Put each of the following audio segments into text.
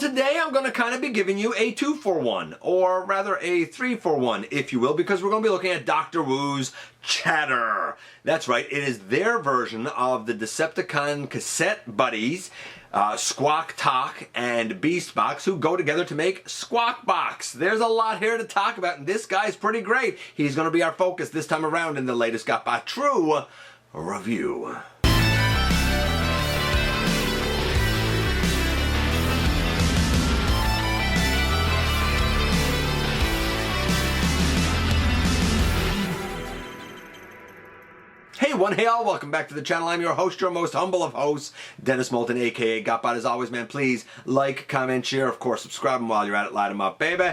today I'm going to kind of be giving you a 2-for-1, or rather a 3-for-1, if you will, because we're going to be looking at Dr. Wu's Chatter. That's right, it is their version of the Decepticon cassette buddies, Squawktalk and Beastbox, who go together to make Squawkbox. There's a lot here to talk about, and this guy's pretty great. He's going to be our focus this time around in the latest GotBot True review. Hey one, hey all, welcome back to the channel. I'm your host, your most humble of hosts, Dennis Moulton, aka GotBot. As always, man, please like, comment, share, of course, subscribe, and while you're at it, light them up, baby.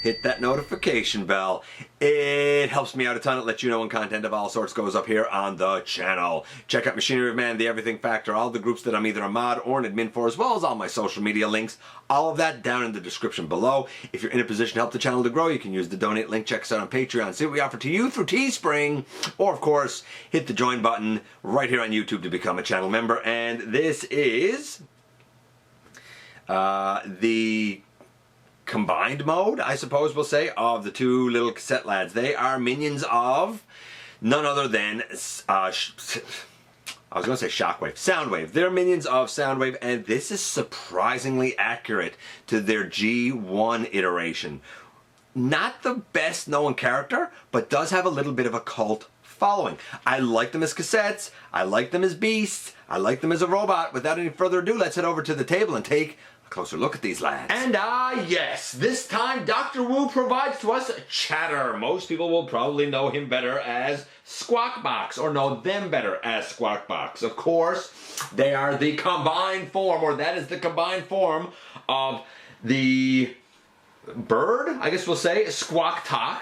Hit that notification bell. It helps me out a ton. It lets you know when content of all sorts goes up here on the channel. Check out Machinery of Man, The Everything Factor, all the groups that I'm either a mod or an admin for, as well as all my social media links. All of that down in the description below. If you're in a position to help the channel to grow, you can use the donate link. Check us out on Patreon. See what we offer to you through Teespring. Or, of course, hit the join button right here on YouTube to become a channel member. And this is the combined mode, I suppose we'll say, of the two little cassette lads. They are minions of none other than I was going to say Shockwave. Soundwave. They're minions of Soundwave, and this is surprisingly accurate to their G1 iteration. Not the best known character, but does have a little bit of a cult following. I like them as cassettes. I like them as beasts. I like them as a robot. Without any further ado, let's head over to the table and take closer look at these lads. And yes, this time Dr. Wu provides to us Chatter. Most people will probably know him better as Squawkbox, or know them better as Squawkbox. Of course, they are the combined form, or that is the combined form of the bird, I guess we'll say, Squawktalk,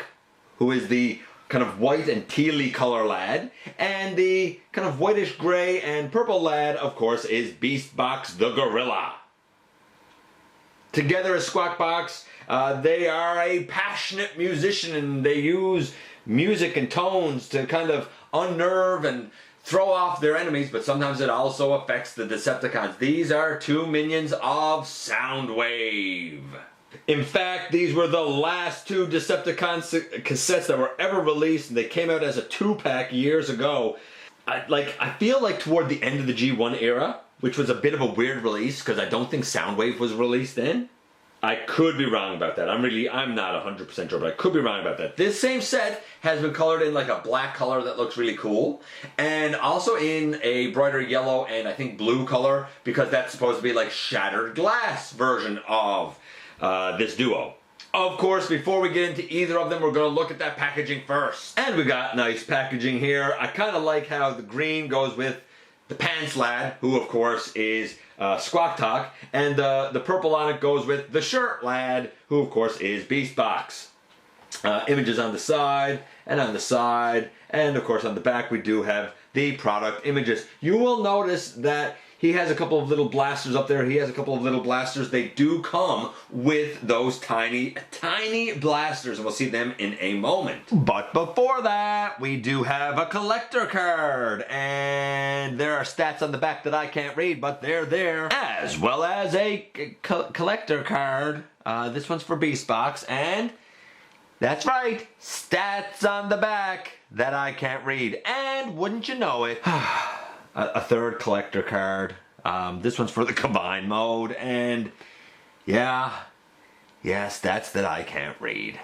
who is the kind of white and tealy color lad, and the kind of whitish gray and purple lad, of course, is Beastbox the gorilla. Together as Squawkbox, they are a passionate musician, and they use music and tones to kind of unnerve and throw off their enemies, but sometimes it also affects the Decepticons. These are two minions of Soundwave. In fact, these were the last two Decepticon cassettes that were ever released, and they came out as a 2-pack years ago. I feel like toward the end of the G1 era, which was a bit of a weird release because I don't think Soundwave was released then. I could be wrong about that. I'm not 100% sure, but I could be wrong about that. This same set has been colored in like a black color that looks really cool, and also in a brighter yellow and I think blue color, because that's supposed to be like shattered glass version of this duo. Of course, before we get into either of them, we're going to look at that packaging first. And we got nice packaging here. I kind of like how the green goes with the pants lad, who of course is Squawktalk, and the purple on it goes with the shirt lad, who of course is Beastbox. Images on the side, and on the side, and of course on the back we do have the product images. You will notice that he has a couple of little blasters up there. He has a couple of little blasters. They do come with those tiny, tiny blasters, and we'll see them in a moment. But before that, we do have a collector card, and there are stats on the back that I can't read, but they're there, as well as a collector card. This one's for Beastbox, and that's right, stats on the back that I can't read. And wouldn't you know it, a third collector card. This one's for the combined mode, and yeah, stats that I can't read.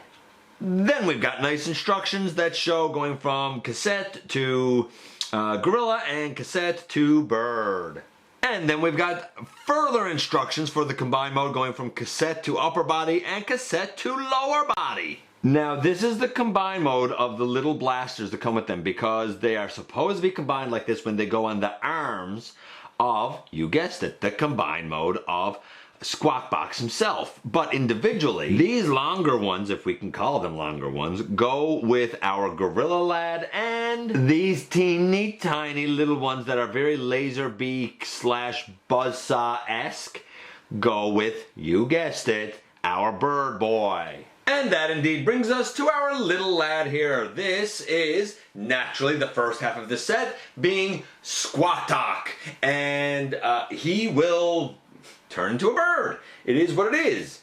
Then we've got nice instructions that show going from cassette to gorilla and cassette to bird. And then we've got further instructions for the combined mode going from cassette to upper body and cassette to lower body. Now, this is the combined mode of the little blasters that come with them, because they are supposed to be combined like this when they go on the arms of, you guessed it, the combined mode of Squawkbox himself. But individually, these longer ones, if we can call them longer ones, go with our gorilla lad, and these teeny tiny little ones that are very laser beak / buzzsaw-esque go with, you guessed it, our bird boy. And that indeed brings us to our little lad here. This is naturally the first half of the set being Squawktalk. And he will turn into a bird. It is what it is.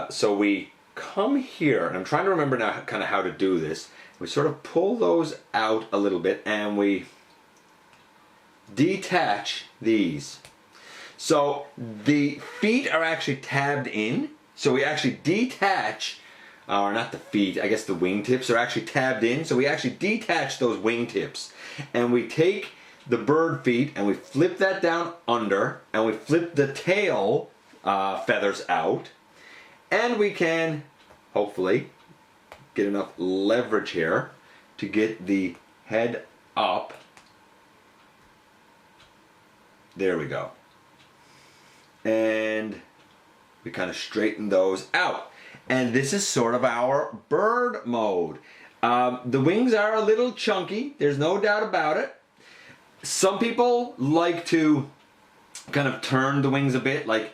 So we come here, and I'm trying to remember now kind of how to do this. We sort of pull those out a little bit, and we detach these. So the feet are actually tabbed in, so we actually detach, or not the feet, I guess the wingtips are actually tabbed in, so we actually detach those wingtips. And we take the bird feet and we flip that down under, and we flip the tail feathers out, and we can hopefully get enough leverage here to get the head up. There we go. And we kind of straighten those out. And this is sort of our bird mode. The wings are a little chunky, there's no doubt about it. Some people like to kind of turn the wings a bit, like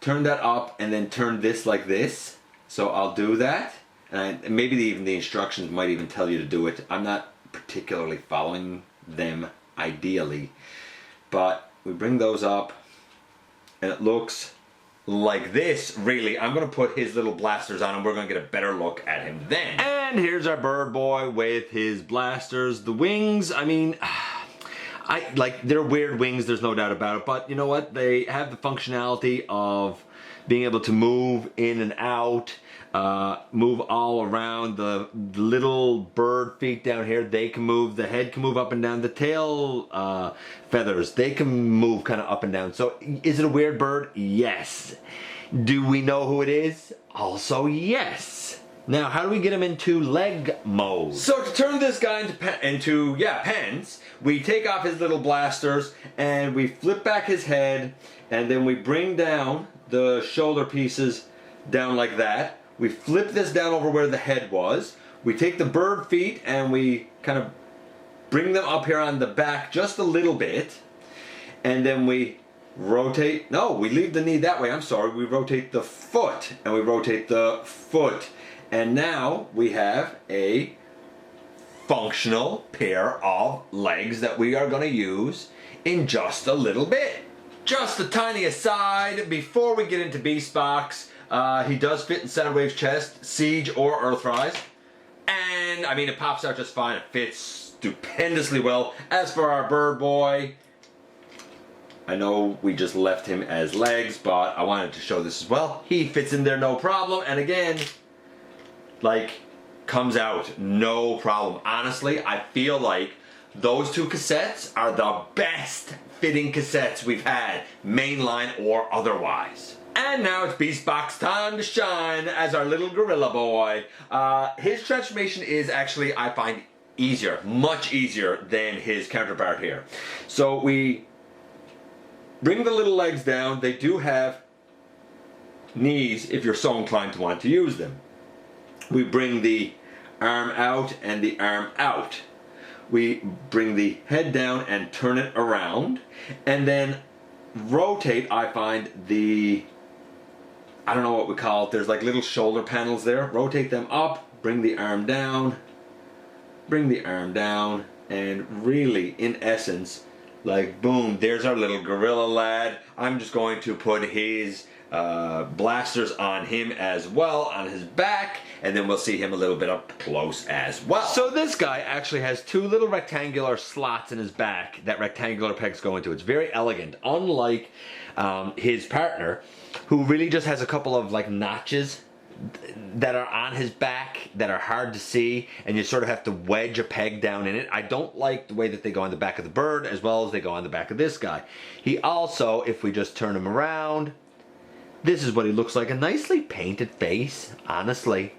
turn that up and then turn this like this. So I'll do that. And maybe even the instructions might even tell you to do it. I'm not particularly following them ideally. But we bring those up, and it looks like this, really. I'm going to put his little blasters on, and we're going to get a better look at him then. And here's our bird boy with his blasters. The wings, I mean, they're weird wings, there's no doubt about it, but you know what? They have the functionality of being able to move in and out, move all around. The little bird feet down here, they can move. The head can move up and down. The tail feathers, they can move kind of up and down. So is it a weird bird? Yes. Do we know who it is? Also yes. Now, how do we get him into leg mode? So to turn this guy into pens, we take off his little blasters and we flip back his head, and then we bring down the shoulder pieces down like that. We flip this down over where the head was. We take the bird feet and we kind of bring them up here on the back just a little bit, and then we rotate. No, we leave the knee that way. I'm sorry. We rotate the foot, and we rotate the foot. And now we have a functional pair of legs that we are going to use in just a little bit. Just a tiny aside, before we get into Beastbox, he does fit in Soundwave's chest, Siege or Earthrise. And, I mean, it pops out just fine. It fits stupendously well. As for our bird boy, I know we just left him as legs, but I wanted to show this as well. He fits in there no problem. And again, like, comes out no problem. Honestly, I feel like those two cassettes are the best fitting cassettes we've had, mainline or otherwise. And now it's Beastbox time to shine as our little gorilla boy. His transformation is actually, I find, easier, much easier than his counterpart here. So we bring the little legs down. They do have knees if you're so inclined to want to use them. We bring the arm out and the arm out. We bring the head down and turn it around, and then rotate, I find, I don't know what we call it, there's like little shoulder panels there. Rotate them up, bring the arm down, and really, in essence, like boom, there's our little gorilla lad. I'm just going to put his blasters on him as well, on his back, and then we'll see him a little bit up close as well. So this guy actually has two little rectangular slots in his back that rectangular pegs go into. It's very elegant, unlike his partner, who really just has a couple of like notches that are on his back that are hard to see, and you sort of have to wedge a peg down in it. I don't like the way that they go on the back of the bird as well as they go on the back of this guy. He also, if we just turn him around, this is what he looks like. A nicely painted face, honestly.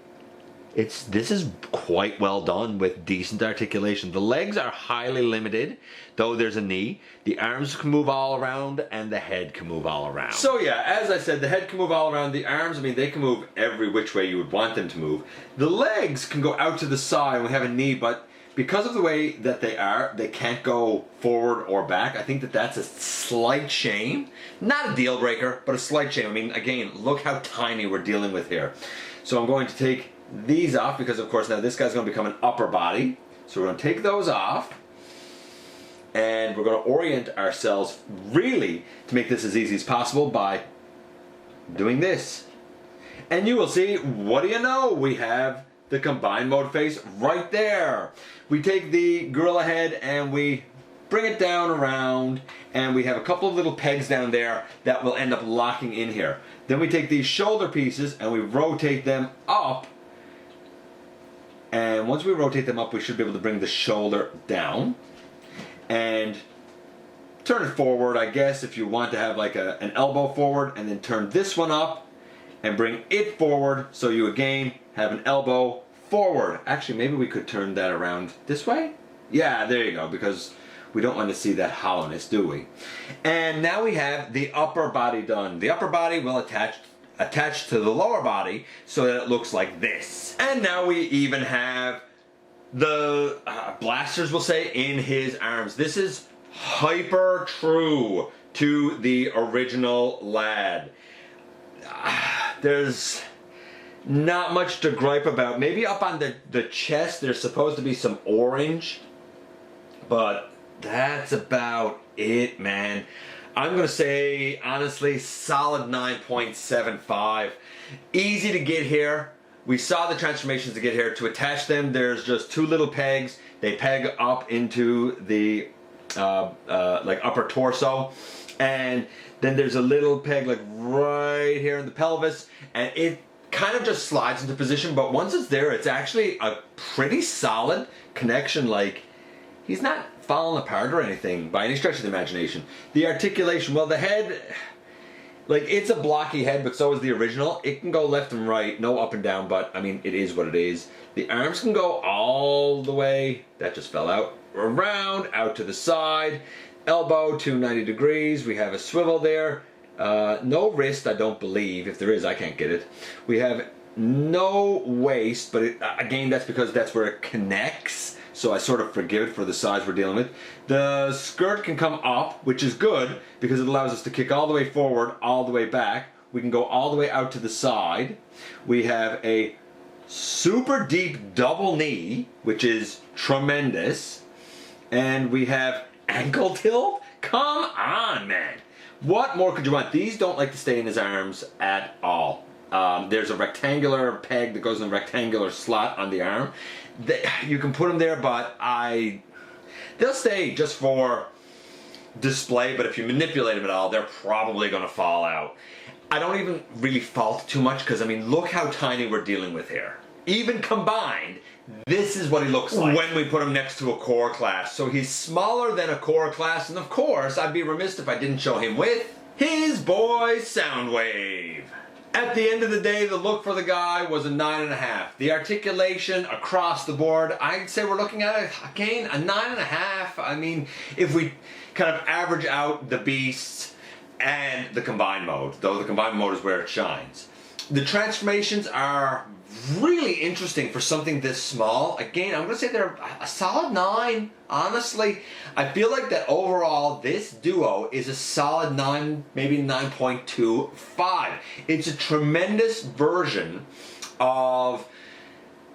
This is quite well done with decent articulation. The legs are highly limited, though there's a knee. The arms can move all around, and the head can move all around. So yeah, as I said, the head can move all around. The arms, I mean, they can move every which way you would want them to move. The legs can go out to the side, and we have a knee, but because of the way that they are, they can't go forward or back. I think that that's a slight shame. Not a deal breaker, but a slight shame. I mean, again, look how tiny we're dealing with here. So I'm going to take these off because, of course, now this guy's going to become an upper body. So we're going to take those off. And we're going to orient ourselves really to make this as easy as possible by doing this. And you will see, what do you know? We have the combined mode face right there. We take the gorilla head and we bring it down around, and we have a couple of little pegs down there that will end up locking in here. Then we take these shoulder pieces and we rotate them up. And once we rotate them up, we should be able to bring the shoulder down and turn it forward, I guess, if you want to have like an elbow forward, and then turn this one up and bring it forward, so you again have an elbow forward. Actually, maybe we could turn that around this way. Yeah, there you go, because we don't want to see that hollowness, do we? And now we have the upper body done. The upper body will attach to the lower body so that it looks like this. And now we even have the blasters, we'll say, in his arms. This is hyper true to the original lad. There's not much to gripe about. Maybe up on the chest there's supposed to be some orange, but that's about it, man. I'm going to say, honestly, solid 9.75. Easy to get here. We saw the transformations to get here. To attach them, there's just two little pegs. They peg up into the like upper torso. And then there's a little peg like right here in the pelvis. And it kind of just slides into position. But once it's there, it's actually a pretty solid connection. Like, he's not falling apart or anything by any stretch of the imagination. The articulation, well, the head, like, it's a blocky head, but so is the original. It can go left and right, no up and down, but I mean, it is what it is. The arms can go all the way, that just fell out, around, out to the side, elbow to 90 degrees. We have a swivel there. No wrist, I don't believe. If there is, I can't get it. We have no waist, but again, that's because that's where it connects. So I sort of forgive it for the size we're dealing with. The skirt can come up, which is good because it allows us to kick all the way forward, all the way back. We can go all the way out to the side. We have a super deep double knee, which is tremendous. And we have ankle tilt. Come on, man. What more could you want? These don't like to stay in his arms at all. There's a rectangular peg that goes in a rectangular slot on the arm. You can put them there, but they'll stay just for display, but if you manipulate them at all, they're probably going to fall out. I don't even really fault too much, because I mean, look how tiny we're dealing with here. Even combined, this is what he looks like when we put him next to a core class. So he's smaller than a core class, and of course, I'd be remiss if I didn't show him with his boy Soundwave. At the end of the day, the look for the guy was a 9.5. The articulation across the board, I'd say we're looking at it, again, a 9.5. I mean, if we kind of average out the beasts and the combined mode, though the combined mode is where it shines. The transformations are really interesting for something this small. Again, I'm going to say they're a solid 9. Honestly, I feel like that overall this duo is a solid 9, maybe 9.25. It's a tremendous version of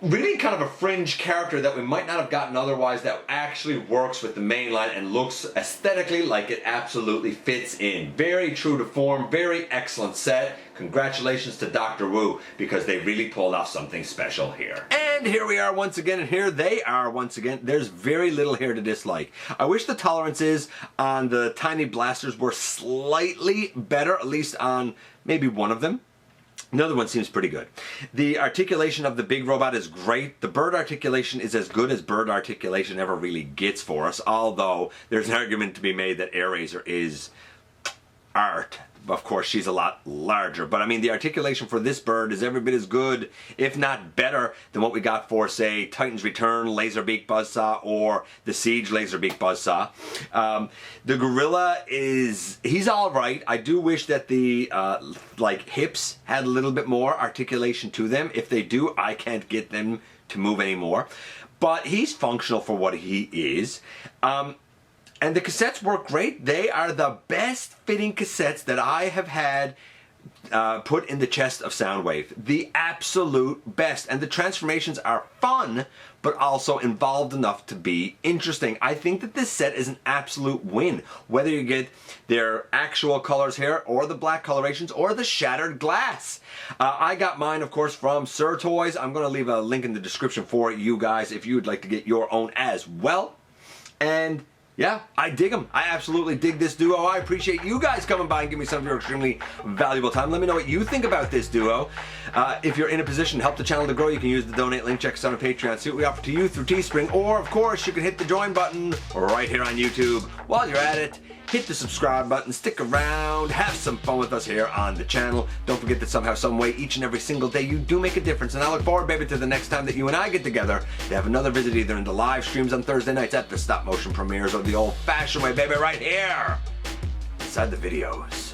really kind of a fringe character that we might not have gotten otherwise, that actually works with the main line and looks aesthetically like it absolutely fits in. Very true to form, very excellent set. Congratulations to Dr. Wu, because they really pulled off something special here. And here we are once again, and here they are once again. There's very little here to dislike. I wish the tolerances on the tiny blasters were slightly better, at least on maybe one of them. Another one seems pretty good. The articulation of the big robot is great. The bird articulation is as good as bird articulation ever really gets for us, although there's an argument to be made that AirRaiser is art. Of course, she's a lot larger, but I mean, the articulation for this bird is every bit as good, if not better, than what we got for, say, Titan's Return Laserbeak Buzzsaw or the Siege Laserbeak Buzzsaw. The gorilla he's all right. I do wish that the like hips had a little bit more articulation to them. If they do, I can't get them to move anymore. But he's functional for what he is. And the cassettes work great. They are the best fitting cassettes that I have had put in the chest of Soundwave. The absolute best. And the transformations are fun, but also involved enough to be interesting. I think that this set is an absolute win. Whether you get their actual colors here, or the black colorations, or the shattered glass. I got mine, of course, from Tortoise. I'm going to leave a link in the description for you guys if you'd like to get your own as well. And yeah, I dig them. I absolutely dig this duo. I appreciate you guys coming by and giving me some of your extremely valuable time. Let me know what you think about this duo. If you're in a position to help the channel to grow, you can use the donate link. Check us out on Patreon. See what we offer to you through Teespring. Or, of course, you can hit the join button right here on YouTube. While you're at it, hit the subscribe button, stick around, have some fun with us here on the channel. Don't forget that somehow, some way, each and every single day, you do make a difference. And I look forward, baby, to the next time that you and I get together to have another visit either in the live streams on Thursday nights at the stop motion premieres or the old-fashioned way, baby, right here inside the videos.